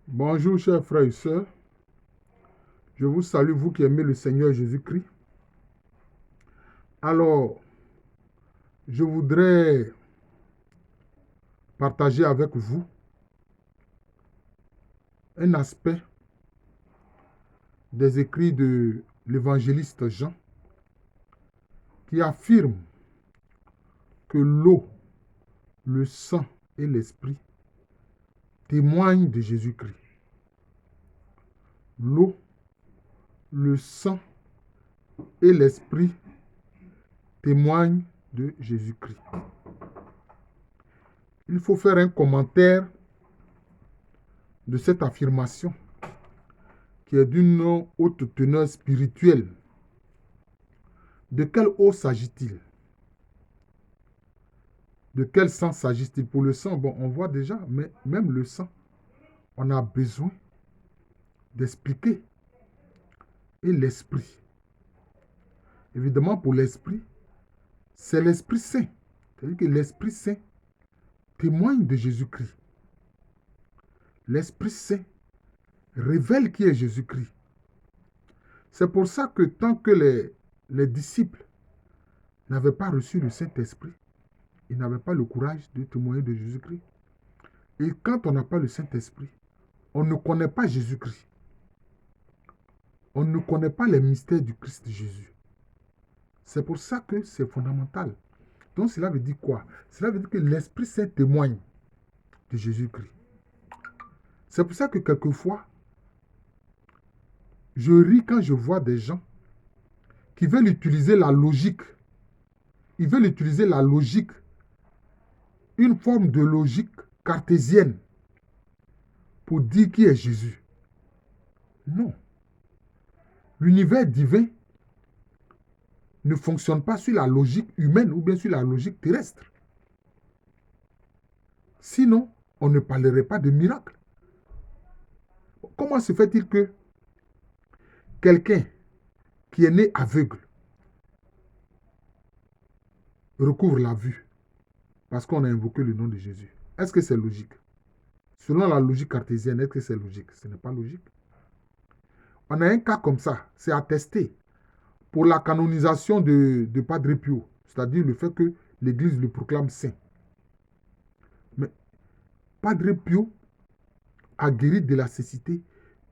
Bonjour chers frères et sœurs, je vous salue vous qui aimez le Seigneur Jésus-Christ. Alors, je voudrais partager avec vous un aspect des écrits de l'évangéliste Jean qui affirme que l'eau, le sang et l'esprit témoignent de Jésus-Christ. L'eau, le sang et l'esprit témoignent de Jésus-Christ. Il faut faire un commentaire de cette affirmation qui est d'une haute teneur spirituelle. De quelle eau s'agit-il? De quel sang s'agit-il? Pour le sang, bon, on voit déjà, mais même le sang, on a besoin d'expliquer. Et l'esprit. Évidemment, pour l'esprit, c'est l'Esprit Saint. C'est-à-dire que l'Esprit Saint témoigne de Jésus-Christ. L'Esprit Saint révèle qui est Jésus-Christ. C'est pour ça que tant que les disciples n'avaient pas reçu le Saint-Esprit, ils n'avaient pas le courage de témoigner de Jésus-Christ. Et quand on n'a pas le Saint-Esprit, on ne connaît pas Jésus-Christ. On ne connaît pas les mystères du Christ Jésus. C'est pour ça que c'est fondamental. Donc cela veut dire quoi? Cela veut dire que l'Esprit Saint témoigne de Jésus-Christ. C'est pour ça que quelquefois, je ris quand je vois des gens qui veulent utiliser la logique. Ils veulent utiliser la logique, une forme de logique cartésienne pour dire qui est Jésus. Non. L'univers divin ne fonctionne pas sur la logique humaine ou bien sur la logique terrestre. Sinon, on ne parlerait pas de miracle. Comment se fait-il que quelqu'un qui est né aveugle recouvre la vue parce qu'on a invoqué le nom de Jésus? Est-ce que c'est logique? Selon la logique cartésienne, est-ce que c'est logique? Ce n'est pas logique. On a un cas comme ça, c'est attesté pour la canonisation de Padre Pio, c'est-à-dire le fait que l'Église le proclame saint. Mais Padre Pio a guéri de la cécité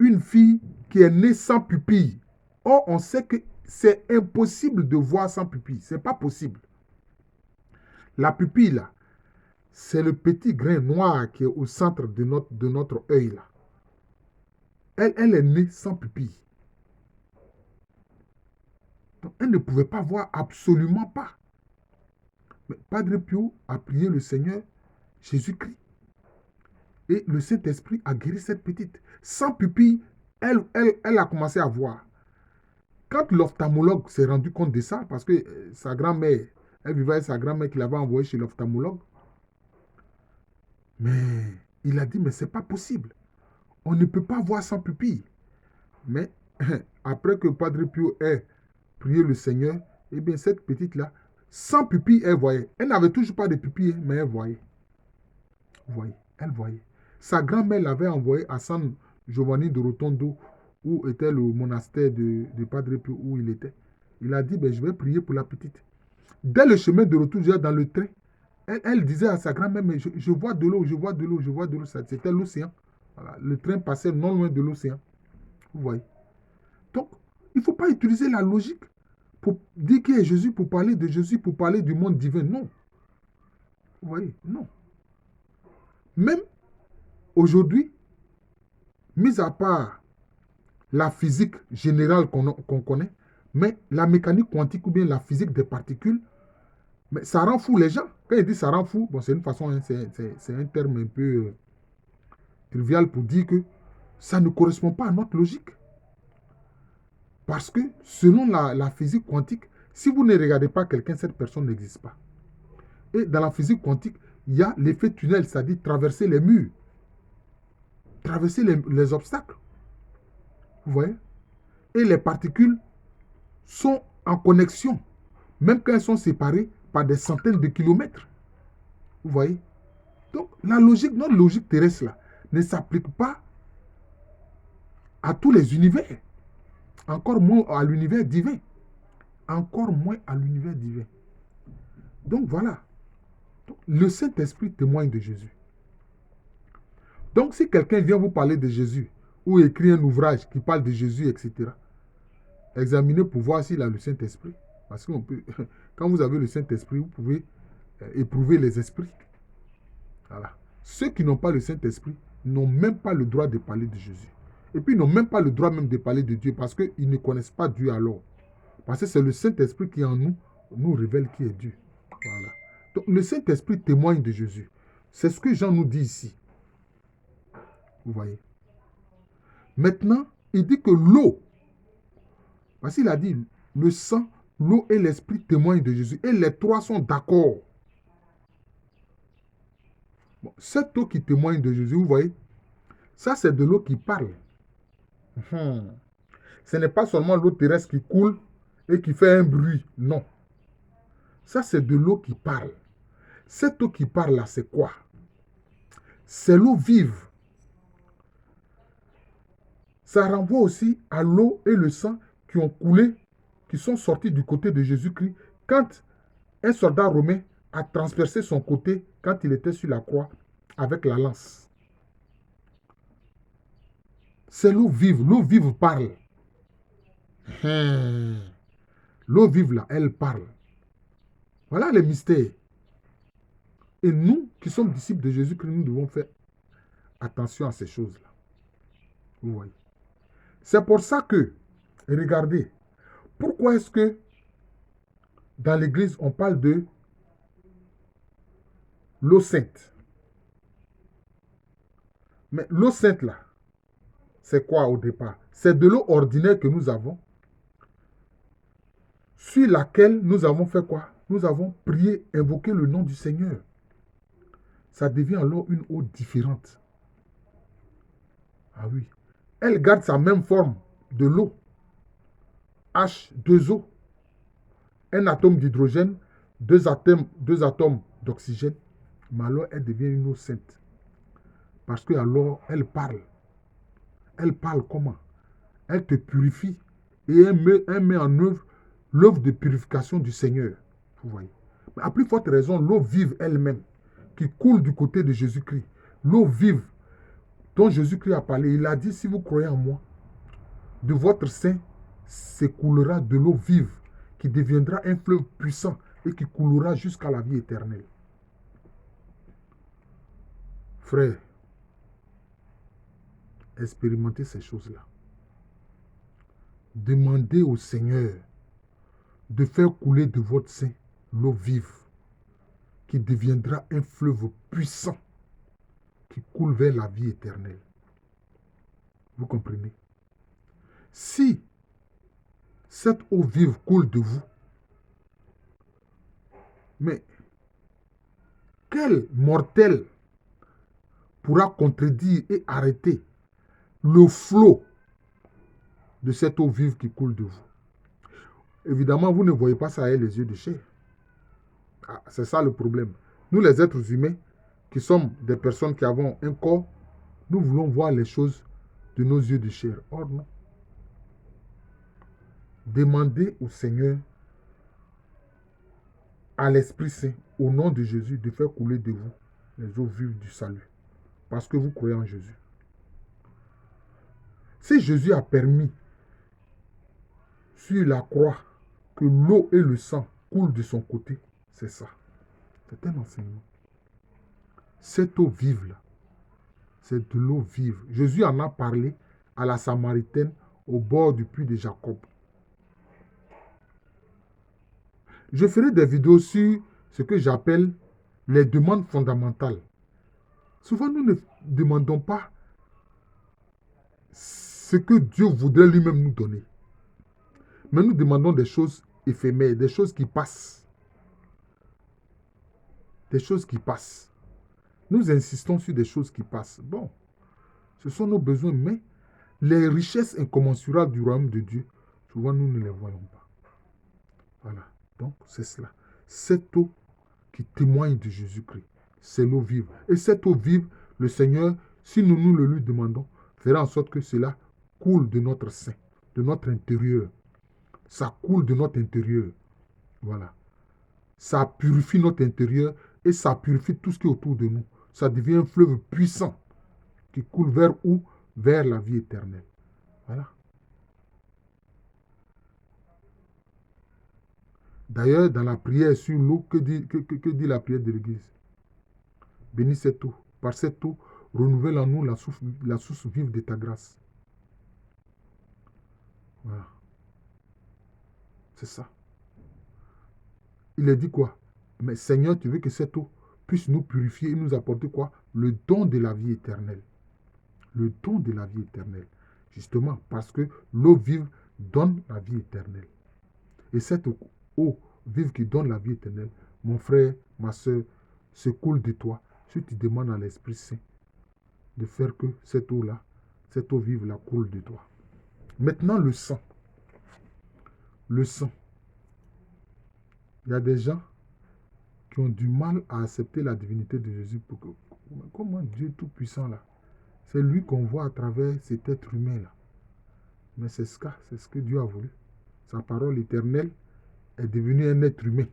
une fille qui est née sans pupille. Or, on sait que c'est impossible de voir sans pupille. Ce n'est pas possible. La pupille, là, c'est le petit grain noir qui est au centre de notre œil, là. Elle est née sans pupille. Donc, elle ne pouvait pas voir, absolument pas. Mais Padre Pio a prié le Seigneur Jésus-Christ. Et le Saint-Esprit a guéri cette petite. Sans pupille, elle a commencé à voir. Quand l'ophtalmologue s'est rendu compte de ça, parce que sa grand-mère, elle vivait avec sa grand-mère qui l'avait envoyée chez l'ophtalmologue, mais il a dit, mais ce n'est pas possible. On ne peut pas voir sans pupille. Mais après que Padre Pio ait prié le Seigneur, eh bien cette petite-là, sans pupille, elle voyait. Elle n'avait toujours pas de pupille, mais elle voyait. Elle voyait. Sa grand-mère l'avait envoyée à San Giovanni de Rotondo, où était le monastère de Padre Pio, où il était. Il a dit, ben, je vais prier pour la petite. Dès le chemin de retour, dans le train, elle disait à sa grand-mère, mais je vois de l'eau, je vois de l'eau, je vois de l'eau. C'était l'océan. Voilà. Le train passait non loin de l'océan. Vous voyez. Donc, il ne faut pas utiliser la logique pour dire qui est Jésus, pour parler de Jésus, pour parler du monde divin. Non. Vous voyez, non. Même aujourd'hui, mis à part la physique générale qu'on connaît, mais la mécanique quantique ou bien la physique des particules, mais ça rend fou les gens. Quand il dit ça rend fou, bon, c'est une façon, hein, c'est un terme un peu trivial pour dire que ça ne correspond pas à notre logique. Parce que selon la physique quantique, si vous ne regardez pas quelqu'un, cette personne n'existe pas. Et dans la physique quantique, il y a l'effet tunnel, c'est-à-dire traverser les murs, traverser les obstacles. Vous voyez? Et les particules sont en connexion, même quand elles sont séparées par des centaines de kilomètres. Vous voyez? Donc, notre logique terrestre là, ne s'applique pas à tous les univers. Encore moins à l'univers divin. Encore moins à l'univers divin. Donc voilà. Le Saint-Esprit témoigne de Jésus. Donc si quelqu'un vient vous parler de Jésus, ou écrit un ouvrage qui parle de Jésus, etc., examinez pour voir s'il a le Saint-Esprit. Parce que quand vous avez le Saint-Esprit, vous pouvez éprouver les esprits. Voilà. Ceux qui n'ont pas le Saint-Esprit n'ont même pas le droit de parler de Jésus. Et puis ils n'ont même pas le droit même de parler de Dieu parce qu'ils ne connaissent pas Dieu alors. Parce que c'est le Saint-Esprit qui en nous révèle qui est Dieu. Voilà. Donc le Saint-Esprit témoigne de Jésus. C'est ce que Jean nous dit ici. Vous voyez. Maintenant, il dit que l'eau, parce qu'il a dit le sang, l'eau et l'esprit témoignent de Jésus. Et les trois sont d'accord. Bon, cette eau qui témoigne de Jésus, vous voyez, ça c'est de l'eau qui parle. Ce n'est pas seulement l'eau terrestre qui coule et qui fait un bruit. Non. Ça c'est de l'eau qui parle. Cette eau qui parle là, c'est quoi? C'est l'eau vive. Ça renvoie aussi à l'eau et le sang qui ont coulé, qui sont sortis du côté de Jésus-Christ quand un soldat romain a transpercé son côté quand il était sur la croix avec la lance. C'est l'eau vive. L'eau vive parle. L'eau vive là, elle parle. Voilà les mystères. Et nous qui sommes disciples de Jésus-Christ, nous devons faire attention à ces choses-là. Vous voyez. C'est pour ça que, regardez, pourquoi est-ce que dans l'église, on parle de l'eau sainte? Mais l'eau sainte là, c'est quoi au départ? C'est de l'eau ordinaire que nous avons, sur laquelle nous avons fait quoi? Nous avons prié, invoqué le nom du Seigneur. Ça devient alors une eau différente. Ah oui. Elle garde sa même forme de l'eau. H2O. Un atome d'hydrogène, deux atomes d'oxygène. Mais alors, elle devient une eau sainte. Parce que alors, elle parle. Elle parle comment? Elle te purifie. Et elle met en œuvre l'œuvre de purification du Seigneur. Vous voyez. Mais à plus forte raison, l'eau vive elle-même, qui coule du côté de Jésus-Christ. L'eau vive dont Jésus-Christ a parlé. Il a dit, si vous croyez en moi, de votre sein s'écoulera de l'eau vive, qui deviendra un fleuve puissant et qui coulera jusqu'à la vie éternelle. Frère, expérimentez ces choses-là. Demandez au Seigneur de faire couler de votre sein l'eau vive, qui deviendra un fleuve puissant, qui coule vers la vie éternelle. Vous comprenez? Si cette eau vive coule de vous, mais quel mortel pourra contredire et arrêter le flot de cette eau vive qui coule de vous? Évidemment, vous ne voyez pas ça avec les yeux de chair. Ah, c'est ça le problème. Nous, les êtres humains, qui sommes des personnes qui avons un corps, nous voulons voir les choses de nos yeux de chair. Or, non. Demandez au Seigneur, à l'Esprit Saint, au nom de Jésus, de faire couler de vous les eaux vives du salut. Parce que vous croyez en Jésus. Si Jésus a permis sur la croix que l'eau et le sang coulent de son côté, c'est ça. C'est un enseignement. Cette eau vive-là, c'est de l'eau vive. Jésus en a parlé à la Samaritaine au bord du puits de Jacob. Je ferai des vidéos sur ce que j'appelle les demandes fondamentales. Souvent, nous ne demandons pas ce que Dieu voudrait lui-même nous donner. Mais nous demandons des choses éphémères, des choses qui passent. Des choses qui passent. Nous insistons sur des choses qui passent. Bon, ce sont nos besoins, mais les richesses incommensurables du royaume de Dieu, souvent nous ne les voyons pas. Voilà, donc c'est cela. Cette eau qui témoigne de Jésus-Christ, c'est l'eau vive. Et cette eau vive, le Seigneur, si nous le lui demandons, fera en sorte que cela coule de notre sein, de notre intérieur. Ça coule de notre intérieur. Voilà. Ça purifie notre intérieur et ça purifie tout ce qui est autour de nous. Ça devient un fleuve puissant qui coule vers où? Vers la vie éternelle. Voilà. D'ailleurs, dans la prière sur l'eau, que dit la prière de l'Église? Bénis cette eau. Par cette eau, renouvelle en nous la source vive de ta grâce. Voilà. C'est ça. Il a dit quoi? Mais Seigneur, tu veux que cette eau puisse nous purifier et nous apporter quoi? Le don de la vie éternelle. Le don de la vie éternelle. Justement, parce que l'eau vive donne la vie éternelle. Et cette eau vive qui donne la vie éternelle, mon frère, ma soeur, se coule de toi. Si tu demandes à l'Esprit Saint de faire que cette eau-là, cette eau vive, la coule de toi. Maintenant, le sang. Le sang. Il y a des gens qui ont du mal à accepter la divinité de Jésus. Comment Dieu Tout-Puissant là? C'est lui qu'on voit à travers cet être humain là. Mais c'est ce que Dieu a voulu. Sa parole éternelle est devenue un être humain.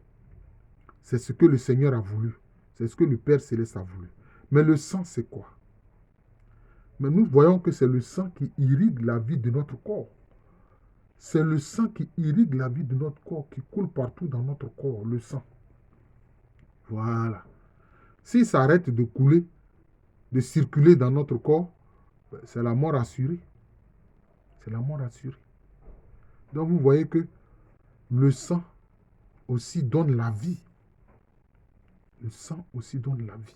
C'est ce que le Seigneur a voulu. C'est ce que le Père Céleste a voulu. Mais le sang, c'est quoi? Mais nous voyons que c'est le sang qui irrigue la vie de notre corps. C'est le sang qui irrigue la vie de notre corps, qui coule partout dans notre corps, le sang. Voilà. S'il s'arrête de couler, de circuler dans notre corps, c'est la mort assurée. C'est la mort assurée. Donc vous voyez que le sang aussi donne la vie. Le sang aussi donne la vie.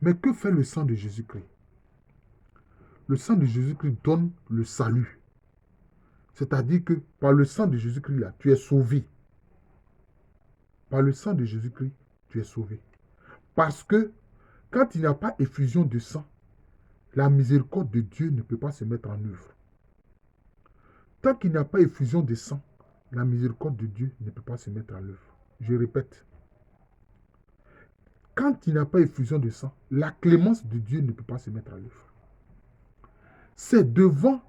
Mais que fait le sang de Jésus-Christ? Le sang de Jésus-Christ donne le salut. C'est-à-dire que par le sang de Jésus-Christ, là, tu es sauvé. Par le sang de Jésus-Christ, tu es sauvé. Parce que quand il n'y a pas effusion de sang, la miséricorde de Dieu ne peut pas se mettre en œuvre. Tant qu'il n'y a pas effusion de sang, la miséricorde de Dieu ne peut pas se mettre en œuvre. Je répète. Quand il n'y a pas effusion de sang, la clémence de Dieu ne peut pas se mettre en œuvre. C'est devant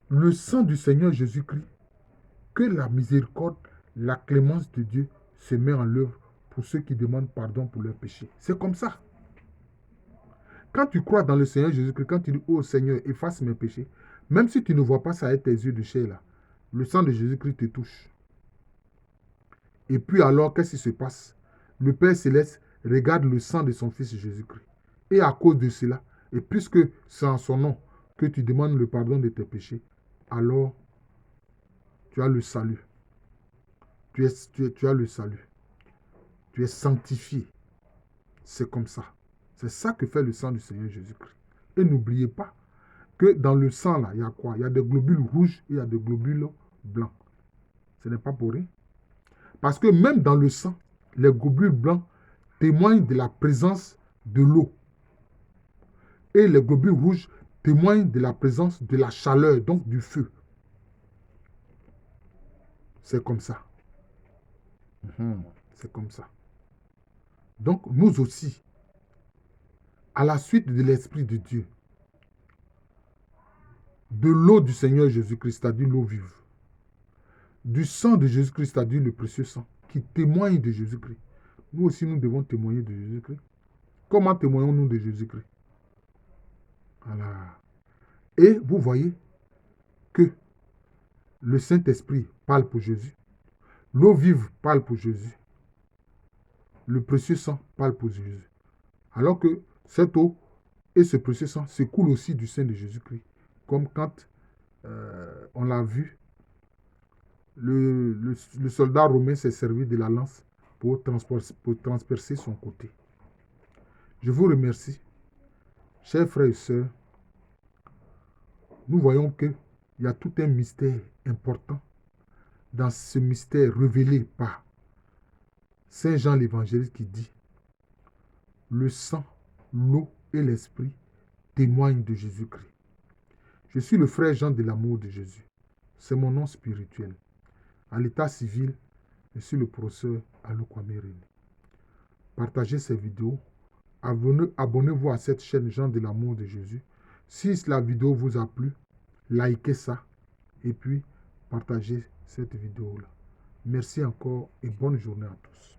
le sang du Seigneur Jésus-Christ que la miséricorde, la clémence de Dieu se met en œuvre pour ceux qui demandent pardon pour leurs péchés. C'est comme ça. Quand tu crois dans le Seigneur Jésus-Christ, quand tu dis, oh Seigneur, efface mes péchés, même si tu ne vois pas ça avec tes yeux de chair là, le sang de Jésus-Christ te touche. Et puis alors, qu'est-ce qui se passe? Le Père Céleste regarde le sang de son Fils Jésus-Christ. Et à cause de cela, et puisque c'est en son nom que tu demandes le pardon de tes péchés, alors tu as le salut. Tu as le salut. Tu es sanctifié. C'est comme ça. C'est ça que fait le sang du Seigneur Jésus-Christ. Et n'oubliez pas que dans le sang, là, il y a quoi? Il y a des globules rouges et il y a des globules blancs. Ce n'est pas pour rien. Parce que même dans le sang, les globules blancs témoignent de la présence de l'eau. Et les globules rouges témoignent de la présence de la chaleur, donc du feu. C'est comme ça. C'est comme ça. Donc, nous aussi, à la suite de l'Esprit de Dieu, de l'eau du Seigneur Jésus-Christ, c'est-à-dire l'eau vive, du sang de Jésus-Christ, c'est-à-dire le précieux sang, qui témoigne de Jésus-Christ. Nous aussi, nous devons témoigner de Jésus-Christ. Comment témoignons-nous de Jésus-Christ? Voilà. Et vous voyez que le Saint-Esprit parle pour Jésus, l'eau vive parle pour Jésus, le précieux sang parle pour Jésus. Alors que cette eau et ce précieux sang s'écoulent aussi du sein de Jésus-Christ. Comme quand on l'a vu, le soldat romain s'est servi de la lance pour transpercer son côté. Je vous remercie, chers frères et sœurs. Nous voyons qu'il y a tout un mystère important dans ce mystère révélé par Saint Jean l'Évangéliste qui dit: le sang, l'eau et l'esprit témoignent de Jésus-Christ. Je suis le frère Jean de l'amour de Jésus. C'est mon nom spirituel. À l'état civil, je suis le professeur Alokwame René. Partagez ces vidéos. Abonnez-vous à cette chaîne Jean de l'amour de Jésus Si la vidéo vous a plu, likez ça et puis partagez cette vidéo-là. Merci encore et bonne journée à tous.